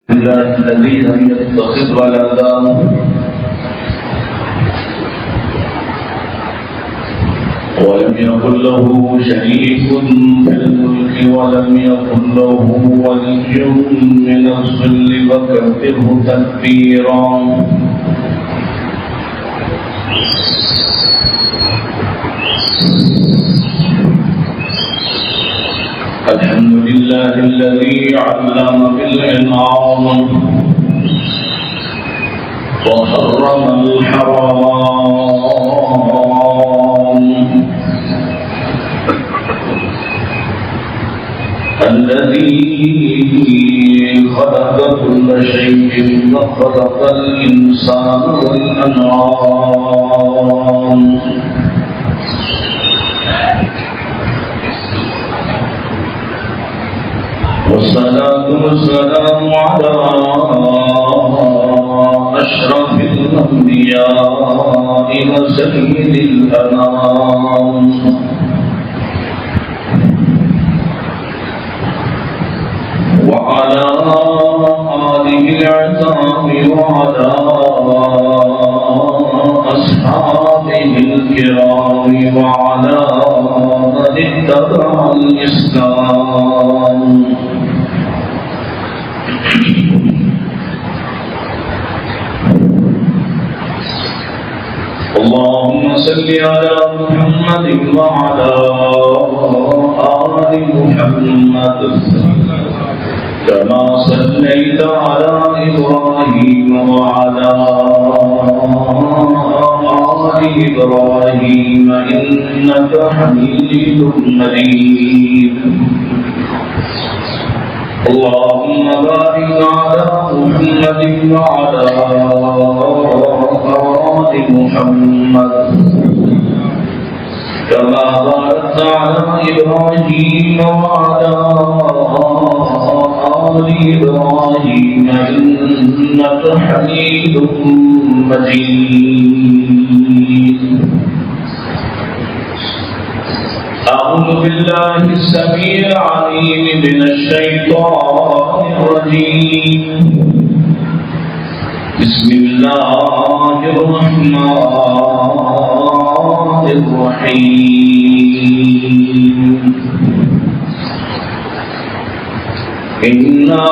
الذي لم يتخذ ولدا ولم يكن له شريك في الملك ولم يكن له ولي من الذل وكبره تكبيرا. الحمد لله الذي علم بالإنعام وحرم الحرام، الذي خلق كل شيء وخلق الإنسان والأنعام. والصلاة والسلام على أشرف الأنبياء وسيد الأنام، وعلى آله العظام وعلى أصحابه الكرام وعلى من اتبع الإسلام. اللهم صل على محمد وعلى آل محمد كما صليت على إبراهيم وعلى آل إبراهيم إنك حميد مجيد. اللهم بارك على محمد وعلى آل محمد كما باركت على إبراهيم وعلى آل إبراهيم إنك حميد مجيد. أعوذ بالله السميع العليم من الشيطان الرجيم. بسم الله الرحمن الرحيم. إنا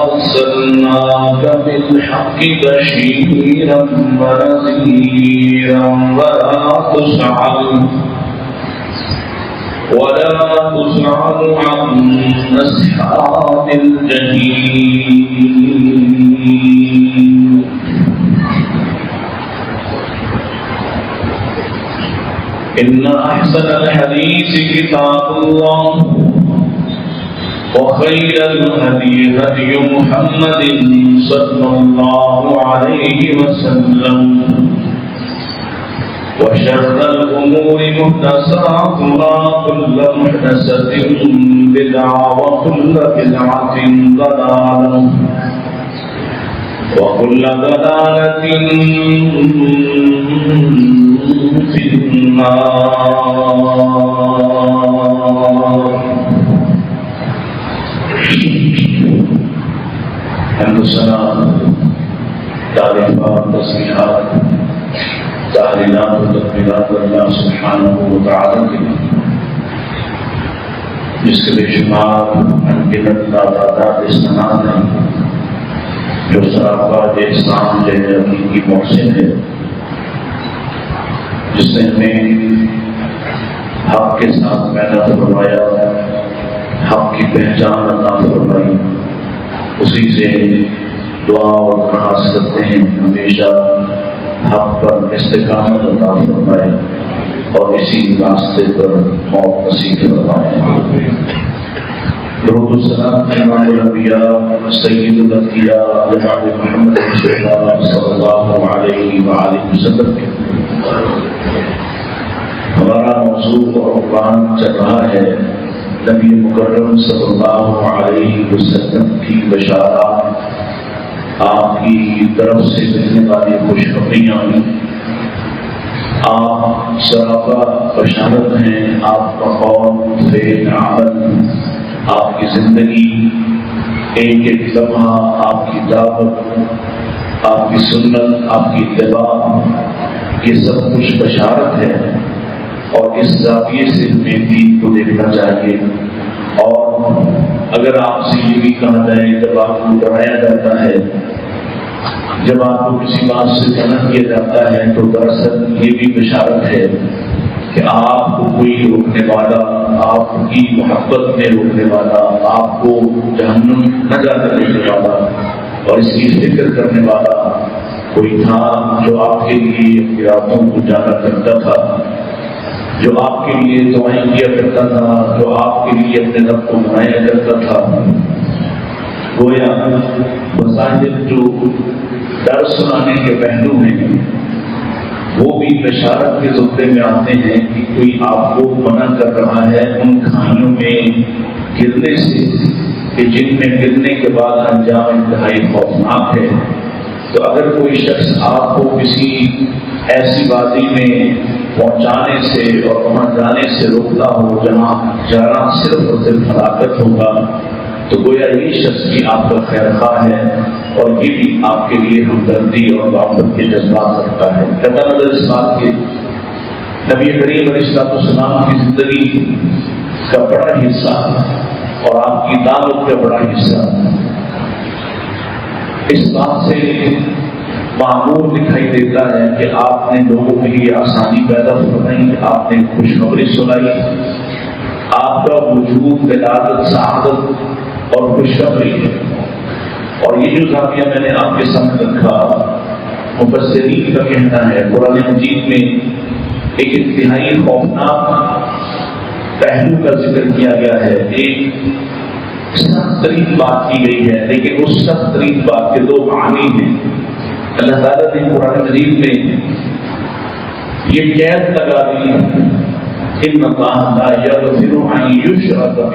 أرسلناك بالحق بشيرا ونذيرا ولا تسأل عن أصحاب الجحيم. إن أحسن الحديث كتاب الله وخير الهدي هدي محمد صلى الله عليه وسلم وشر الأمور محدثاتها كل محدثة بدعة وكل بدعة ضلالة وكل ضلالة في النار. حمد السلام تعریفات تسبیحات تحلیلات و تکبیرات اللہ سبحانہ وتعالی کی، جس کے بے شمار انگنت تعداد استناد ہیں، جو سراپا احسان لینے کی محسن ہے، جس نے ہمیں حق کے ساتھ پیدا فرمایا، حق کی پہچان عطا فرمائی، اسی سے دعا اور خاص کرتے ہیں ہمیشہ حق پر استقامت عطا فرمائے اور اسی راستے پر موت نصیب فرمائے. درود و سلام امام الانبیاء سید الانبیاء جناب محمد صلی اللہ علیہ وآلہ وسلم. ہمارا موضوع اور عنوان چل رہا ہے نبی مکرم صلی اللہ علیہ وسلم کی بشارات، آپ کی طرف سے ملنے والی خوشخبریاں. آپ سراپا بشارت ہیں، آپ کا قول فعل عمل آپ کی زندگی، ایک ایک لمحہ آپ کی دعوت، آپ کی سنت، آپ کی اتباع، یہ سب کچھ بشارت ہے، اور اس زاویے سے ہمیں دین کو دیکھنا چاہیے۔ اور اگر آپ سے یہ بھی کہا جائے جب آپ کو ڈرایا جاتا ہے، جب آپ کو کسی بات سے منع کیا جاتا ہے، تو دراصل یہ بھی بشارت ہے کہ آپ کو کوئی روکنے والا، آپ کی محبت میں روکنے والا، آپ کو جہنم نہ جانے دینے والا اور اس کی فکر کرنے والا کوئی تھا، جو آپ کے لیے راتوں کو جانا کرتا تھا، جو آپ کے لیے دعائیں کیا کرتا تھا، جو آپ کے لیے اپنے رب کو منایا کرتا تھا۔ گویا بظاہر جو ڈر سنانے کے پہلو ہیں وہ بھی بشارت کے زمرے میں آتے ہیں کہ کوئی آپ کو منع کر رہا ہے ان کھائیوں میں گرنے سے کہ جن میں گرنے کے بعد انجام انتہائی خوفناک ہے۔ تو اگر کوئی شخص آپ کو کسی ایسی وادی میں پہنچانے سے اور وہاں جانے سے روکتا ہو جہاں جانا صرف اور صرف ہلاکت ہوگا، تو گویا یہ شخص بھی آپ کا خیر خواہ ہے اور یہ بھی آپ کے لیے ہمدردی اور محبت کے جذبات رکھتا ہے۔ قطع نظر اس بات کے نبی کریم علیہ السلام کی زندگی کا بڑا حصہ اور آپ کی دعوت کا بڑا حصہ اس بات سے معمول دکھائی دیتا ہے کہ آپ نے لوگوں کے لیے آسانی پیدا فرمائی، آپ نے خوشخبری سنائی، آپ کا وجود ولادت، سعادت اور خوشخبری ہے۔ اور یہ جو زاویہ میں نے آپ کے سامنے رکھا، مفسرین کا کہنا ہے قرآن مجید میں ایک انتہائی خوفناک پہلو کا ذکر کیا گیا ہے۔ ایک سخت ترین بات کی گئی ہے، لیکن اس سخت ترین بات کے دو معنی ہیں۔ اللہ تعالیٰ نے قرآن مجید میں یہ قید لگا دی، ان اللہ لا یغفر ان یشرک بہ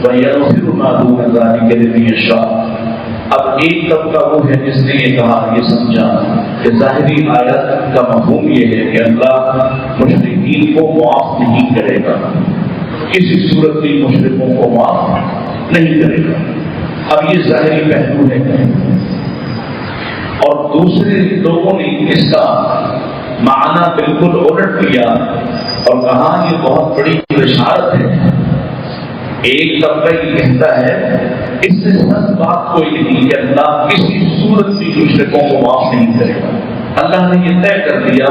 ویغفر ما دون ذلک لمن یشاء۔ اب ایک طبقہ وہ ہے جس نے یہ کہا، یہ سمجھا کہ ظاہری آیت کا مفہوم یہ ہے کہ اللہ مشرکین کو معاف نہیں کرے گا، کسی صورت بھی مشرکوں کو معاف نہیں کرے گا۔ اب یہ ظاہری پہلو ہے، اور دوسرے لوگوں نے اس کا معنی بالکل الٹ کیا اور کہا یہ بہت بڑی بشارت ہے۔ ایک طبقہ یہ کہتا ہے اس سے سچ بات کوئی نہیں کہ اللہ کسی صورت بھی مشرکوں کو معاف نہیں کرے گا۔ اللہ نے یہ طے کر دیا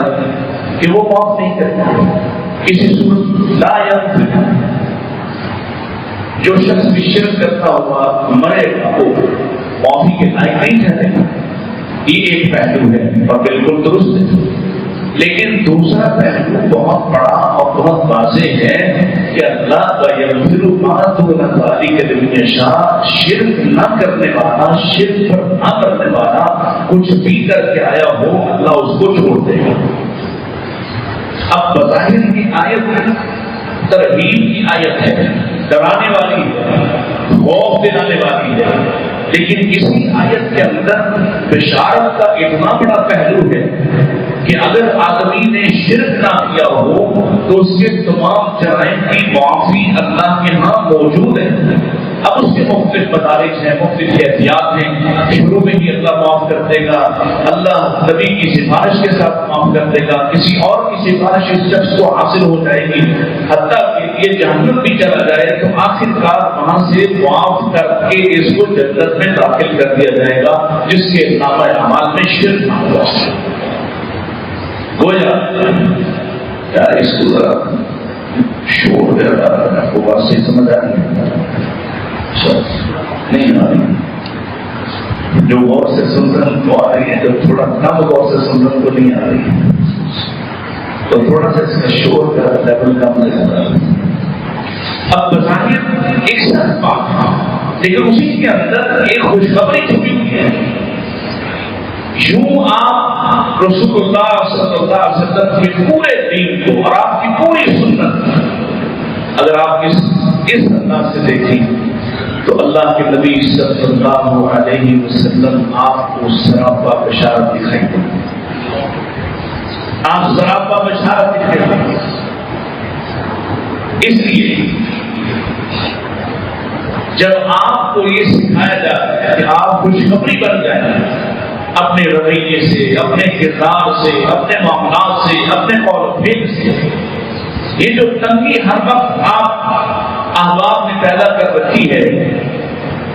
کہ وہ معاف نہیں کرے گا کسی صورت، لا یغفر۔ جو شخص بھی شرک کرتا ہوا مرے گا وہ معافی کے لائق نہیں ٹھہرے گا۔ یہ ایک پہلو ہے اور بالکل درست ہے، لیکن دوسرا پہلو بہت بڑا اور بہت واضح ہے کہ اللہ کا یغفر ما دون ذلک لمن یشاء، شرک نہ کرنے والا، شرک پر نہ کرنے والا کچھ بھی کر کے آیا ہو اللہ اس کو چھوڑ دے گا۔ اب بظاہر کی آیت ترغیب کی آیت ہے، ڈرانے والی ہے، خوف دلانے والی ہے، لیکن اسی آیت کے اندر بشارت کا اتنا بڑا پہلو ہے کہ اگر آدمی نے شرک نہ کیا ہو تو اس کے تمام جرائم کی معافی اللہ کے ہاں موجود ہے۔ اب اس کے مختلف مدارج ہیں، مختلف احتیاط ہیں۔ شروع میں ہی اللہ معاف کر دے گا، اللہ نبی کی سفارش کے ساتھ معاف کر دے گا، کسی اور کی سفارش اس شخص کو حاصل ہو جائے گی، حتیٰ کہ یہ جہنم بھی چلا جائے تو آخر کار وہاں سے معاف کر کے اس کو جنت میں داخل کر دیا جائے گا جس کے نامہ اعمال میں شرک نہ ہوا۔ گویا کیا اس کو ذرا شور دے رہا ہے، آپ کو بات سے سمجھ آ رہی ہے؟ نہیں آ رہی، جو غور سے سن رہے ہیں تو آ رہی ہے، جب تھوڑا کم غور سے سن رہے ہیں تو نہیں آ رہی ہے، تو تھوڑا سا اس کا شور کا لیول کم لگ رہا ہے۔ اب بظاہر ایک ساتھ بات تھا، لیکن اسی کے اندر ایک خوشخبری چھپی ہوئی ہے۔ یوں آپ رسول اللہ صلی اللہ علیہ وسلم کے پورے دین کو اور آپ کی پوری سنت اگر آپ اس انداز سے دیکھیں تو اللہ کے نبی صلی اللہ علیہ وسلم آپ کو سراپا بشارت دکھائی دیں، آپ سراپا بشارت دکھائی دیں۔ اس لیے جب آپ کو یہ سکھایا جاتا ہے کہ آپ خوشخبری بن جائیں اپنے رویے سے، اپنے کردار سے، اپنے معاملات سے، اپنے قول و فعل سے، یہ جو تنگی ہر وقت آپ احباب نے پیدا کر رکھی ہے،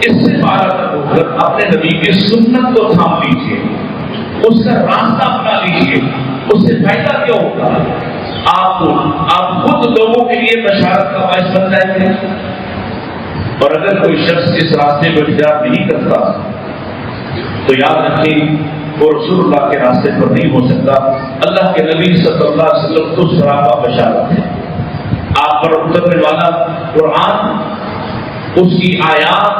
اس سے باہر ہو کر اپنے نبی کی سنت کو تھام لیجیے، اس کا راستہ اپنا لیجیے، اس سے فائدہ کیا ہوگا؟ آپ خود لوگوں کے لیے بشارت کا باعث بن جائیں گے، اور اگر کوئی شخص اس راستے کو اختیار نہیں کرتا تو یاد رکھیں وہ رسول اللہ کے راستے پر نہیں ہو سکتا۔ اللہ کے نبی صلی اللہ علیہ وسلم تو سراپا بشارت ہے، آپ پر اترنے والا قرآن، اس کی آیات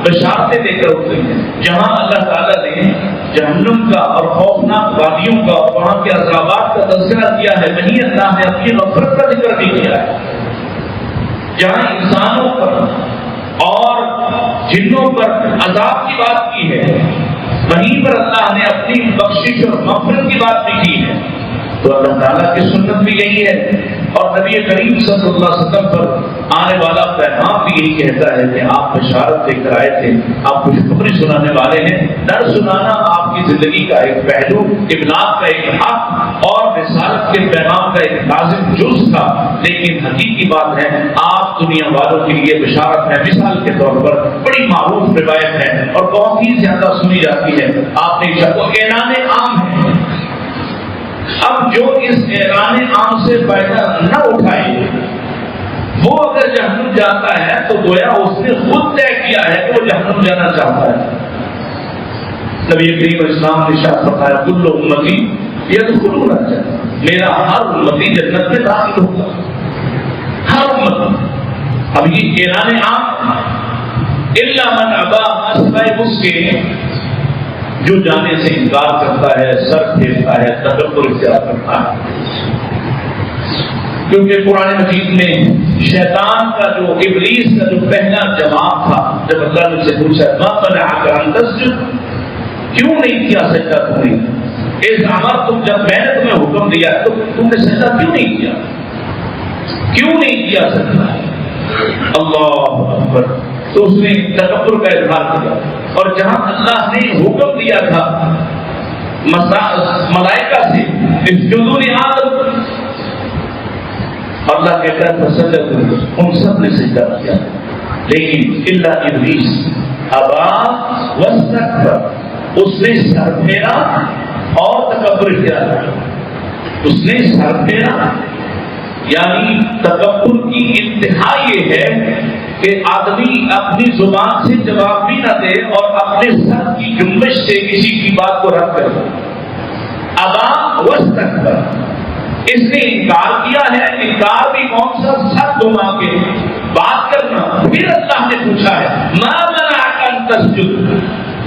بشارتیں دے کر اتری ہیں، جہاں اللہ تعالیٰ نے جہنم کا اور خوفناک وادیوں کا اور وہاں کے عذابات کا تذکرہ کیا ہے، وہیں اللہ نے اپنی غفرت کا ذکر بھی کیا ہے۔ جہاں انسانوں پر اور جنوں پر عذاب کی بات کی ہے، وہیں پر اللہ نے اپنی بخشش اور مغفرت کی بات بھی کی ہے۔ تو اللہ تعالیٰ کی سنت بھی یہی ہے، اور نبی کریم صلی اللہ علیہ وسلم پر آنے والا پیغام بھی یہی کہتا ہے کہ آپ بشارت دے کر آئے تھے، آپ خوشخبری سنانے والے ہیں۔ ڈر سنانا آپ کی زندگی کا ایک پہلو، ابلاغ کا ایک حق اور رسالت کے پیغام کا ایک لازم جز تھا، لیکن حقیقی بات ہے آپ دنیا والوں کے لیے بشارت ہے۔ مثال کے طور پر بڑی معروف روایت ہے اور بہت ہی زیادہ سنی جاتی ہے، آپ نے اعلان عام ہے۔ اب جو اس اعلان عام سے فائدہ نہ اٹھائے وہ اگر جہنم جاتا ہے تو گویا اس نے خود طے کیا ہے کہ وہ جہنم جانا چاہتا ہے۔ نبی کریم اسلام نے ارشاد فرمایا کل امتی یدخلون الجنہ، میرا ہر امتی جنت میں داخل ہوگا، ہر امت۔ اب یہ اعلان عام الا من ابا، سوائے اس کے جو جانے سے انکار کرتا ہے، سر پھیرتا ہے، تکبر اختیار کرتا ہے۔ کیونکہ قرآن مجید میں شیطان کا جو ابلیس کا جو پہلا جواب تھا، جب اللہ نے سے پوچھا ما منعک ان تسجد، کیوں نہیں کیا سجدہ تم نے؟ اس عمر تم جب میں نے تمہیں حکم دیا تو تم نے سجدہ کیوں نہیں کیا؟ کیوں نہیں کیا سجدہ؟ اللہ اکبر۔ تو اس نے تکبر کا اظہار کیا، اور جہاں اللہ نے حکم دیا تھا ملائکہ سے اسجدوا لآدم، اللہ کہتا ہے فسجدوا، ان سب نے سجدہ کیا، لیکن الا ابلیس ابا واستکبر، اس نے سر پھیرا اور تکبر اختیار کیا۔ اس نے سر پھیرا یعنی تکبر کی انتہا یہ ہے کہ آدمی اپنی زبان سے جواب بھی نہ دے اور اپنے سر کی جنبش سے کسی کی بات کو رد کرے۔ ابا واستکبر، اس نے انکار کیا ہے، انکار بھی کون سا؟ سر گھما کے بات کرنا۔ پھر اللہ نے پوچھا ہے ما منعک ان تسجد،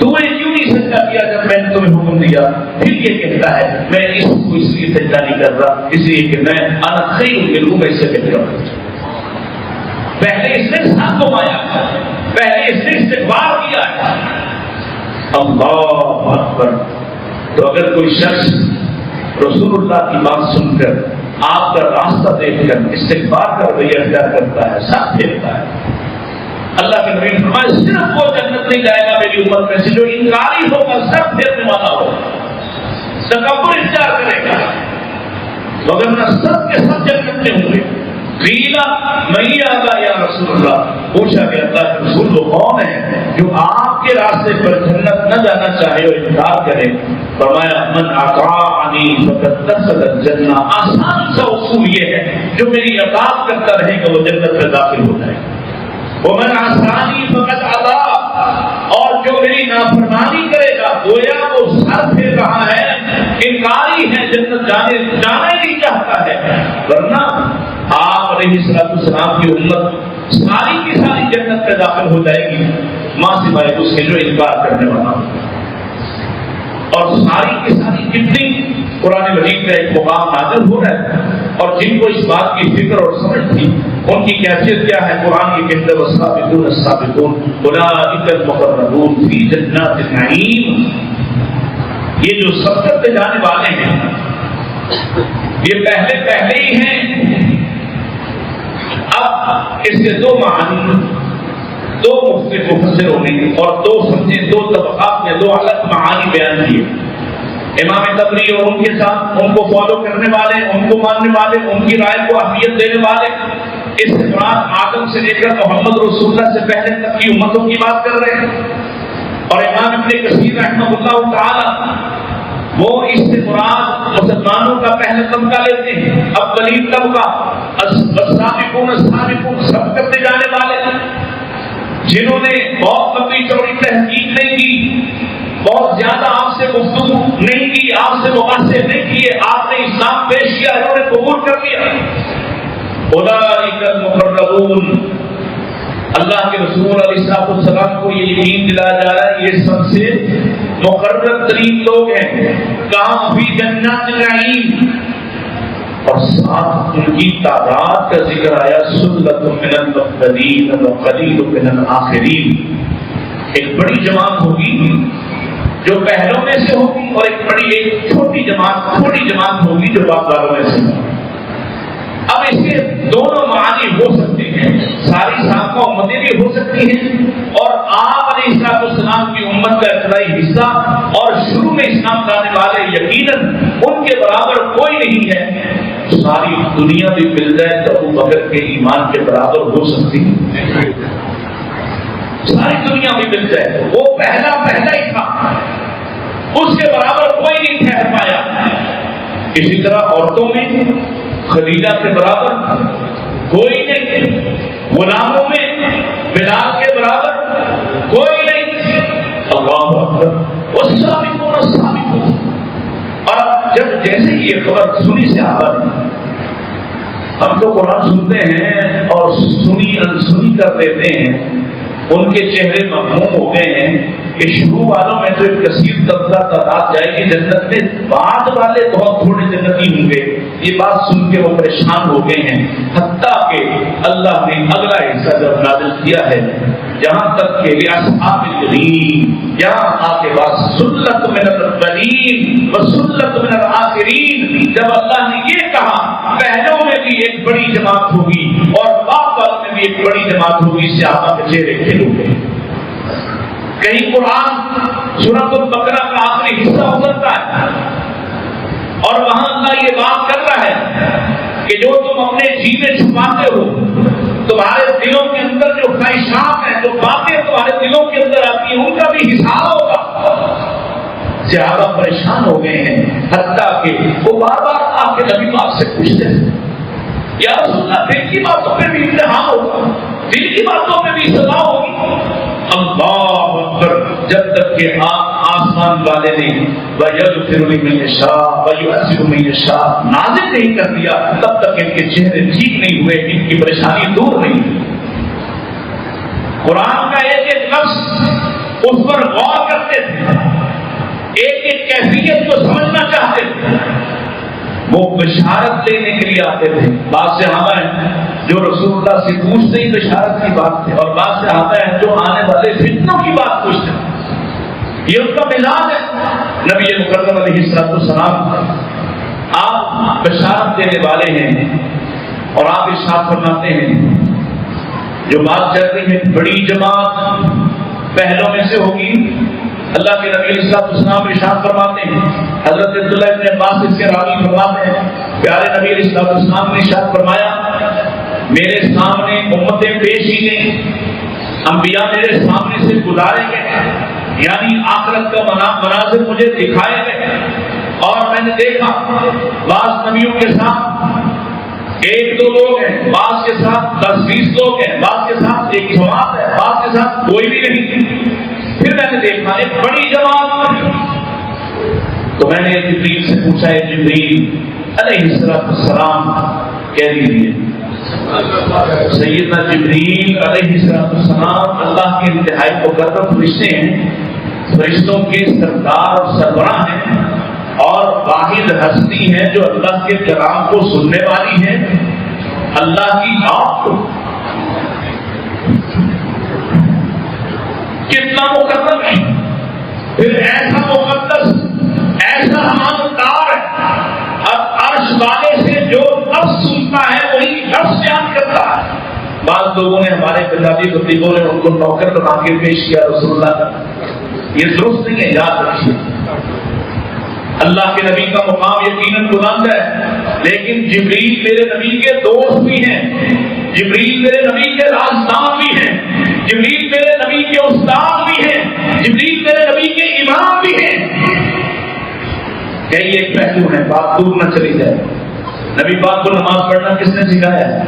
تو نے کیوں نہیں سجدہ کیا جب میں نے تمہیں حکم دیا؟ پھر یہ کہتا ہے میں اس کو اس لیے سجدہ نہیں کر رہا، اس لیے کہ میں انا خیر منہ، میں اس سے بہتر ہوں۔ پہلے اس نے ساتھ گھمایا، پہلے اس نے استغفار کیا ہے۔ اللہ اکبر۔ تو اگر کوئی شخص رسول اللہ کی بات سن کر، آپ کا راستہ دیکھ کر استغفار کا رویہ اختیار کرتا ہے، ساتھ پھیرتا ہے، اللہ کے نبی فرمایا صرف وہ جنت نہیں جائے گا میری امت میں سے جو انکاری ہوگا، سب پھیرنے والا ہوگا، تکبر اختیار کرے گا، وگرنہ سب کے سب جنت میں ہوں گے۔ قیلا من آگا یا رسول اللہ، پوچھا کہ اللہ کے رسول وہ کون ہے جو آپ کے راستے پر جنت نہ جانا چاہے اور انکار کرے؟ فرمایا من اطاعنی فقد دخل الجنہ، آسان سا اصول یہ ہے جو میری اطاعت کرتا رہے گا وہ جنت میں داخل ہو جائے گا۔ ومن عصانی فقد عصا، اور جو میری نافرمانی کرے گا گویا وہ سر پھیر رہا ہے، انکاری ہے، جنت جانا ہی نہیں چاہتا ہے۔ ورنہ آپ علیہ السلام کی امت ساری کی ساری جنت میں داخل ہو جائے گی، ماں سوائے اس کے جو انکار کرنے والا، اور ساری کی ساری جتنی قرآن مجید کا ایک مقام نازل ہو رہا ہے اور جن کو اس بات کی فکر اور سمجھ تھی ان کی کیفیت کیا ہے؟ قرآن کی کہتے ہیں والسابقون السابقون اولئک المقربون فی جنات النعیم، یہ جو سبقت پہ جانے والے ہیں یہ پہلے ہی ہیں۔ اب اس کے دو معنی، دو مختلف مفسروں نے اور دو طبقات میں دو الگ معانی بیان کیے. امام طبری اور ان کے ساتھ ان کو فالو کرنے والے، ان کو ماننے والے، ان کی رائے کو اہمیت دینے والے. اس سے مراد آدم سے لے کر محمد رسول اللہ سے پہلے تک کی امتوں کی بات کر رہے ہیں. اور امام ابن کثیر رحمہ اللہ تعالی وہ اس سے مراد مسلمانوں کا پہلا طبقہ لیتے ہیں، اولین طبقہ السابقون السابقون، سب کرتے جانے والے، جنہوں نے بہت لمبی چوڑی تحقیق نہیں کی، بہت زیادہ آپ سے گفتگو نہیں کی، آپ سے مباحثے نہیں کیے، آپ نے اسلام پیش کیا، انہوں نے قبول کر لیا. اولئک المقربون، اللہ کے رسول علیہ السلام کو یہ یقین دلایا جا رہا ہے یہ سب سے مقرب ترین لوگ ہیں. کہاں فی جنات النعیم، اور ساتھ ان کی تعداد کا ذکر آیا سلۃ من الاولین وقلیل من الآخرین. ایک بڑی جماعت ہوگی جو پہلوں میں سے ہوگی، اور ایک چھوٹی جماعت ہوگی جو بعد والوں میں سے ہوگی. اب اس کے دونوں معنی ہو سکتے ہیں، ساری سابقہ امتیں بھی ہو سکتی ہیں، اور آپ علیہ السلام کی امت کا ابتدائی حصہ اور شروع میں اسلام لانے والے یقیناً ان کے برابر کوئی نہیں ہے. ساری دنیا بھی مل جائے تو ابو بکر کے ایمان کے برابر ہو سکتی ہے. ساری دنیا بھی مل جائے، وہ پہلا ہی تھا، اس کے برابر کوئی نہیں ٹھہر پایا. اسی طرح عورتوں میں خدیجہ کے برابر کوئی نہیں، غلاموں میں بلال کے برابر کوئی نہیں. اللہ اکبر. والسابقون السابقون. اور جب جیسے یہ خبر سنی سے آباد، ہم تو قرآن سنتے ہیں اور سنی کر دیتے ہیں، ان کے چہرے مغموم ہو گئے ہیں کہ شروع والوں میں تو ایک کثیر تعداد جائے گی جنت میں، بعد والے بہت تھوڑے جنتی ہوں گے. یہ بات سن کے وہ پریشان ہو گئے ہیں، حتیٰ کہ اللہ نے اگلا حصہ جب نازل کیا ہے جہاں تک کہ اصحاب الجحیم، یہاں آ کے بعد سلۃ من الاولین وسلۃ من الآخرین، جب اللہ نے یہ کہا پہلوں میں بھی ایک بڑی جماعت ہوگی اور بعد والوں میں بھی ایک بڑی جماعت ہوگی، صحابہ کے چہرے کھل گئے. کہیں قرآن سورۃ البقرہ کا آخری حصہ اترتا ہے اور وہاں اللہ یہ بات کر رہا ہے کہ جو تم اپنے جی میں چھپاتے ہو، تمہارے دلوں کے اندر جو خواہشات ہیں، جو باتیں تمہارے دلوں کے اندر آتی ہیں، ان کا بھی حساب ہوگا. صحابہ پریشان ہو گئے ہیں، حتیٰ کہ وہ بار بار آپ کے نبی پاک سے پوچھتے ہیں یا رسول اللہ دل کی باتوں پہ بھی امتحان ہوگا، دل کی باتوں پہ بھی سزا ہوگی. اللہ اکبر. جب تک کہ آسمان والے نے وَيَغْفِرُ لِمَن يَشَاءُ وَيُعَذِّبُ مَن يَشَاءُ نازل نہیں کر دیا، تب تک ان کے چہرے ٹھیک نہیں ہوئے، ان کی پریشانی دور نہیں ہوئی. قرآن کا ایک لفظ اس پر غور کرتے تھے، ایک کیفیت کو سمجھنا چاہتے تھے. وہ بشارت لینے کے لیے آتے تھے. بعض صحابہ ہیں جو رسول اللہ سے پوچھتے ہی بشارت کی بات تھے، اور بعض صحابہ ہیں جو آنے والے فتنوں کی بات پوچھتے ہیں. یہ ان کا مزاج ہے. نبی مکرم علیہ السلام آپ بشارت دینے والے ہیں، اور آپ ارشاد فرماتے ہیں جو بات چل رہی ہے بڑی جماعت پہلوں میں سے ہوگی. اللہ کے نبی علیہ السلام ارشاد فرماتے ہیں، حضرت عبداللہ ابن عباس اس کے راوی فرماتے ہیں، پیارے نبی علیہ السلام نے ارشاد فرمایا میرے سامنے امتیں پیش کی گئی، انبیاء میرے سامنے سے گزارے گئے، یعنی آخرت کا مناظر مجھے دکھائے گئے، اور میں نے دیکھا بعض نبیوں کے ساتھ ایک دو لوگ ہیں، بعض کے ساتھ 10-20 لوگ ہیں، بعض کے ساتھ ایک جماعت ہے، بعض کے ساتھ کوئی بھی نہیں. پھر میں نے دیکھا ایک بڑی جماعت. تو میں نے جبریل سے پوچھا ہے جبریل علیہ السلام کہہ دیجیے. سیدنا جبریل علیہ السلام اللہ کے انتہائی مقرب فرشتے ہیں، فرشتوں کے سردار اور سربراہ ہیں، اور واحد ہستی ہیں جو اللہ کے کلام کو سننے والی ہے. اللہ کی آپ کو کتنا مقدس ہے، پھر ایسا مقدس، ایسا امانتدار ہے. اب عرش والے سے جو لفظ سنتا ہے وہی لفظ بیان کرتا ہے. بعض لوگوں نے ہمارے پنجابی خطیبوں نے ان کو نوکر بنا کے پیش کیا رسول اللہ کا. یہ درست نہیں ہے، یاد رکھیے. اللہ کے نبی کا مقام یقیناً بلند ہے، لیکن جبریل میرے نبی کے دوست بھی ہیں، جبریل میرے نبی کے رازدان بھی ہیں، جبریل میرے نبی کے استاد بھی ہیں، جبریل میرے نبی کے امام بھی ہیں. کئی ایک پہلو ہے، بات دور نہ چلی جائے. نبی پاک کو نماز پڑھنا کس نے سکھایا ہے؟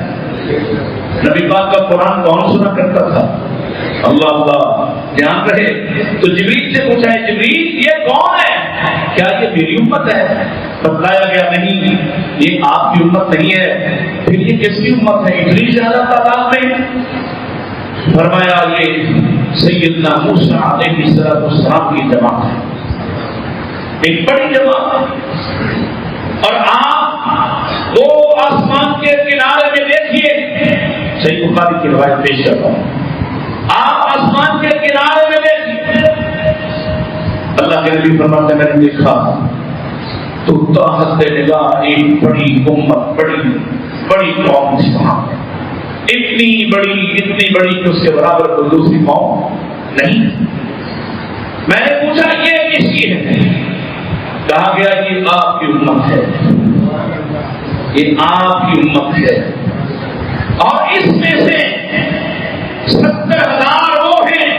نبی پاک کا قرآن کون سنا کرتا تھا؟ اللہ اللہ. دھیان رہے. تو جبریل سے پوچھا ہے جبریل یہ کون ہے؟ کیا یہ میری امت ہے؟ بتلایا گیا نہیں، یہ آپ کی امت نہیں ہے. پھر یہ کس کی امت ہے؟ اتنی زیادہ تعداد میں. فرمایا یہ سیدنا موسیٰ علیہ السلام کی جماعت ہے، ایک بڑی جماعت. اور آپ دو آسمان کے کنارے میں دیکھیے، صحیح بخاری کی روایت پیش کرتا ہوں. آپ آسمان کے کنارے میں دیکھیے، اللہ کے نبی فرماتے ہیں میں نے دیکھا تو تحت نگاہ ایک بڑی امت، بڑی قوم تھی وہاں. اتنی بڑی کہ اس کے برابر کوئی دوسری قوم نہیں. میں نے پوچھا یہ کس کی ہے؟ کہا گیا یہ آپ کی امت ہے، یہ آپ کی امت ہے. اور اس میں سے 70,000 وہ ہیں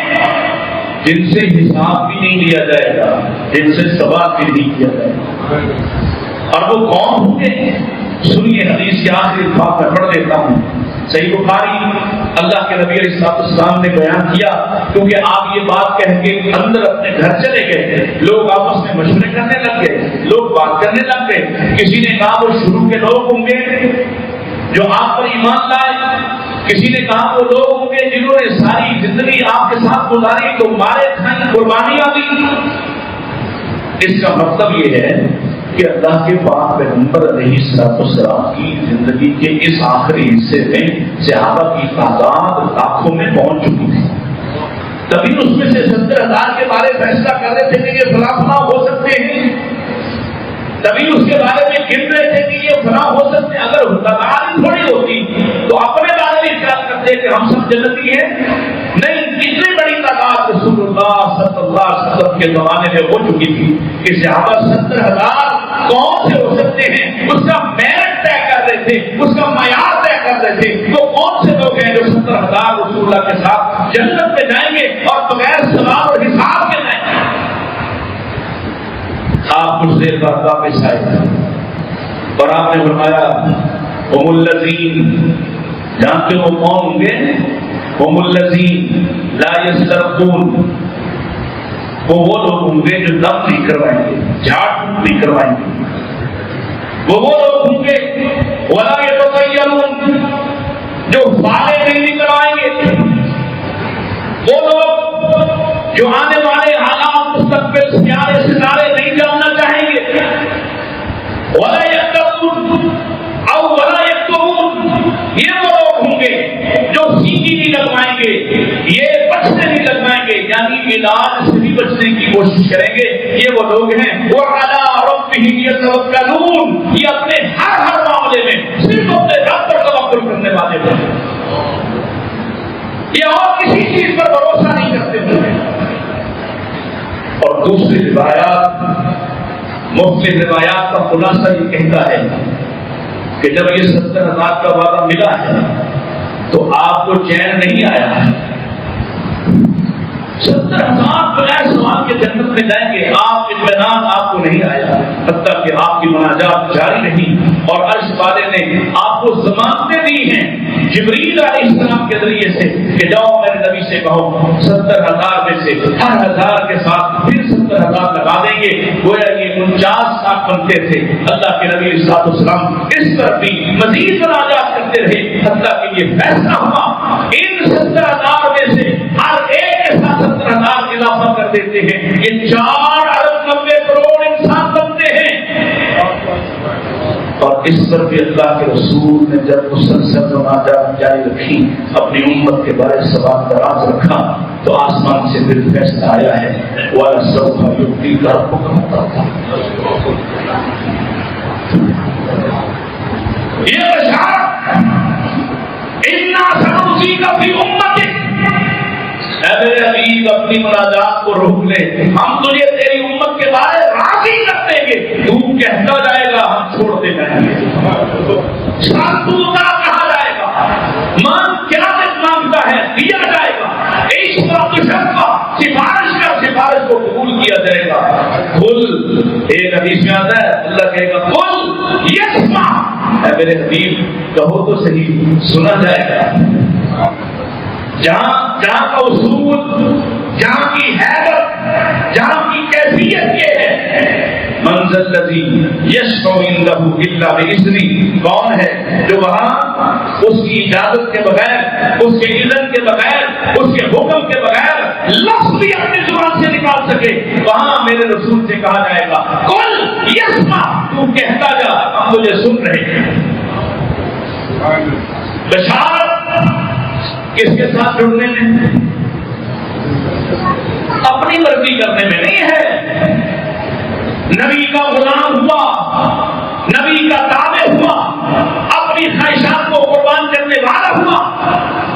جن سے حساب بھی نہیں لیا جائے گا، جن سے سوال بھی نہیں کیا جائے گا. اور وہ کون ہوں گے؟ سنیے حدیث کے آخری بات میں پڑھ دیتا ہوں. صحیح بخاری اللہ کے نبی علیہ السلام نے بیان کیا، کیونکہ آپ یہ بات کہہ کے اندر اپنے گھر چلے گئے. لوگ آپس میں مشورے کرنے لگ گئے، لوگ بات کرنے لگ گئے. کسی نے کہا وہ شروع کے لوگ ہوں گے جو آپ پر ایمان لائے، کسی نے کہا وہ لوگ ہوں گے جنہوں نے ساری زندگی آپ کے ساتھ گزاری تو مارے کھائیں قربانیاں دی. اس کا مطلب یہ ہے کہ اللہ کے پاک پیغمبر علیہ السلام کی زندگی کے اس آخری حصے میں صحابہ کی تعداد لاکھوں میں پہنچ چکی تھی. تبھی اس میں سے 70,000 کے بارے فیصلہ کر رہے تھے کہ یہ فلاں ہو سکتے ہیں. تبھی اس کے بارے میں گر رہے تھے کہ یہ فلاں ہو سکتے ہیں. اگر تعداد تھوڑی ہوتی تو اپنے بارے میں خیال کرتے کہ ہم سب جنتی ہیں. نہیں، اتنی بڑی تعداد رسول اللہ صلی اللہ علیہ وسلم کے زمانے میں ہو چکی تھی کہ صحابہ 70,000 کون سے ہو سکتے ہیں اس کا میرٹ طے کر رہے تھے، اس کا معیار طے کر رہے تھے. وہ کون سے لوگ ہیں جو 70,000 رسول اللہ کے ساتھ جنت میں جائیں گے اور بغیر سوال اور حساب کے جائیں گے. آپ کچھ دیر بعد واپس آئے اور آپ نے فرمایا ہم الذین، جانتے ہو کون ہوں گے؟ ہم الذین لا یسترقون، وہ لوگ ہوں گے جو دم نہیں کروائیں گے، جھاڑ پھونک نہیں کروائیں گے. وہ لوگ ہوں گے ولا یتطیرون، جو فارے نہیں کروائیں گے. وہ لوگ جو آنے والے حالات مستقبل سیارے ستارے نہیں جاننا چاہیں گے. ولا یکتبون او ولا یکتبون، یہ وہ لوگ ہوں گے جو سینگی نہیں لگوائیں گے، یہ بچنے نہیں لگوائیں گے، یعنی علاج سے بھی بچنے کی کوشش کریں گے. یہ وہ لوگ ہیں وعلی ربہم یتوکلون، یہ اپنے ہر معاملے میں صرف اپنے رب پر توکل کرنے والے ہیں. یہ اور کسی چیز پر بھروسہ نہیں کرتے ہیں. اور دوسری روایات، مختلف روایات کا خلاصہ یہ کہتا ہے کہ جب یہ 70,000 کا وعدہ ملا ہے تو آپ کو چین نہیں آیا. 70,000 بغیر سوال کے جنت میں جائیں گے، آپ اطمینان آپ کو نہیں آیا، حتیٰ کہ آپ کی مناجات جاری رہی اور عرش والے نے آپ کو ضمانتیں دی ہیں جبریل علیہ السلام کے ذریعے سے کہ جاؤ میرے نبی سے کہو 70,000 میں سے ہر 1000 کے ساتھ پھر 70,000 لگا دیں گے. گویا یہ 49 ساتھ بنتے تھے. اللہ کے نبی علیہ السلام اس پر بھی مزید مناجات کرتے رہے حتیٰ کہ یہ فیصلہ ہوا ان 70,000 میں سے ہر ایک کے ساتھ 70,000 اضافہ کر دیتے ہیں. یہ 4 ارب 90 کروڑ انسان بنتے ہیں. اور اس پر بھی اللہ کے رسول نے جب مسلسل مناجات جاری رکھی، اپنی امت کے بارے سوال دراز رکھا تو آسمان سے پھر فیصلہ آیا ہے وَلَسَوْفَ يُعْطِيكَ رَبُّكَ فَتَرْضَىٰ. یہ بشارت اِنَّا سَنُرْسِلُ اپنی مناجات کو روک لے، ہم تجھے تیری امت کے بارے راضی کر دیں گے، تو کہتا جائے گا ہم چھوڑتے جائیں گے، ساتوتا کہا جائے گا، مان کیا مانگتا ہے دیا جائے گا، سفارش کو قبول کیا جائے گا۔ قل، ایک حدیث میں آتا ہے اللہ کہے گا قل یسمع، اے میرے حبیب کہو تو صحیح، سنا جائے گا۔ جہاں کا اصول، جہاں کی حیرت، جہاں کی کیفیت یہ ہے، منزل الذی یشفع عندہ الا باذنہ، کون ہے جو وہاں اس کی اجازت کے بغیر، اس کے اذن کے بغیر، اس کے حکم کے بغیر لفظ بھی اپنی زبان سے نکال سکے؟ وہاں میرے رسول سے کہا جائے گا قل یسمع، تو کہتا جا ہم تجھے سن رہے ہیں۔ بشارت کس کے ساتھ جڑنے میں؟ اپنی مرضی کرنے میں نہیں ہے۔ نبی کا غلام ہوا، نبی کا تابع ہوا، اپنی خواہشات کو قربان کرنے والا ہوا،